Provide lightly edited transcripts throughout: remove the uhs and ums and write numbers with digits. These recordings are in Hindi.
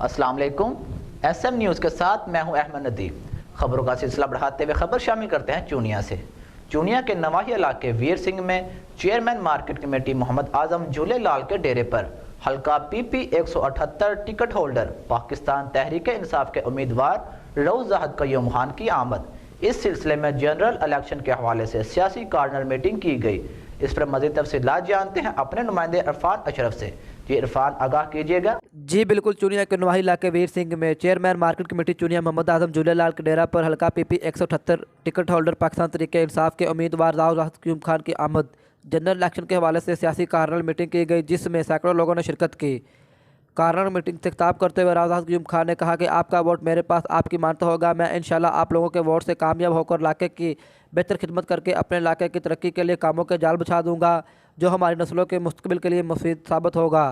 अस्सलाम वालेकुम। SM न्यूज़ के साथ मैं हूं अहमद नदीम। खबरों का सिलसिला बढ़ाते हुए खबर शामिल करते हैं चूनिया से। चूनिया के नवाही इलाके वीर सिंह में chairman market committee Mohammad Azam झूले लाल के डेरे पर हल्का PP 178 ticket holder Pakistan Tehreek Insaf के उम्मीदवार रऊफ ज़ाहिद क़य्यूम खान की आमद। इस सिलसिले में जनरल इलेक्शन के हवाले से सियासी कार्नर मीटिंग की गई। इस पर मज़ीद तफसीलात जानते हैं अपने नुमाइंदे इरफान अशरफ से। जी इरफान, आगाह कीजिएगा। जी बिल्कुल, चूनिया के नवाही इलाके वीर सिंह में chairman market committee Chunian Mohammad Azam Jhulelal के डेरा पर हल्का PP 178 ticket holder Pakistan Tehreek Insaf के उम्मीदवार रऊफ ज़ाहिद क़य्यूम खान की आमद। जनरल इलेक्शन के हवाले से सियासी कार्नर मीटिंग की गई, जिसमें सैकड़ों लोगों ने शिरकत की। कार्नर मीटिंग से खिताब करते हुए रऊफ ज़ाहिद क़य्यूम खान ने कहा कि आपका वोट मेरे पास आपकी मानता होगा। मैं इंशाल्लाह आप लोगों के वोट से कामयाब होकर इलाके की बेहतर खिदमत करके अपने इलाके की तरक्की के लिए कामों के जाल बिछा दूँगा, जो हमारी नस्लों के मुस्तकबिल के लिए मुफीद साबित होगा।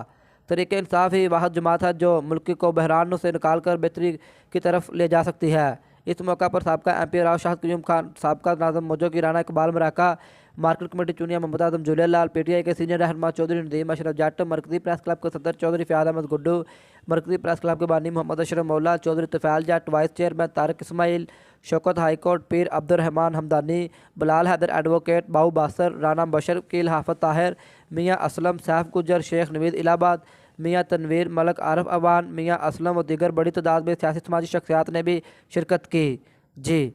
तहरीक इंसाफ ही वाहिद जमात है जो मुल्क को बहरान से निकाल कर बेहतरी की तरफ ले जा सकती है। इस मौका पर साबका MP रऊफ ज़ाहिद क़य्यूम खान, साबका नाज़िम मौजूदा Rana Iqbal मराका, market committee Chunian Mohammad Azam Jhulelal, PTI के सीनियर रहनुमा चौधरी नदीम अशरफ जट, मरकज़ी प्रेस क्लब के सदर चौधरी फ़याद अहमद गुड्डू, मरकज़ी प्रेस क्लब के बानी Mohammad Ashraf Maula, Chaudhry Tufail Jat, vice chairman Tariq Ismail, Shaukat high court Pir Abdurrahman Hamdani, Bilal Haider advocate, Bau Basar, Rana बशर, वकील हाफिज ताहिर, मियाँ असलम, सैफ गुजर, शेख नवीद इलाहाबाद, मियाँ तनवीर, मलक आरफ अवान, मियाँ असलम और दीगर बड़ी तादाद में सियासी समाजी शख्सियात ने भी शिरकत की। जी।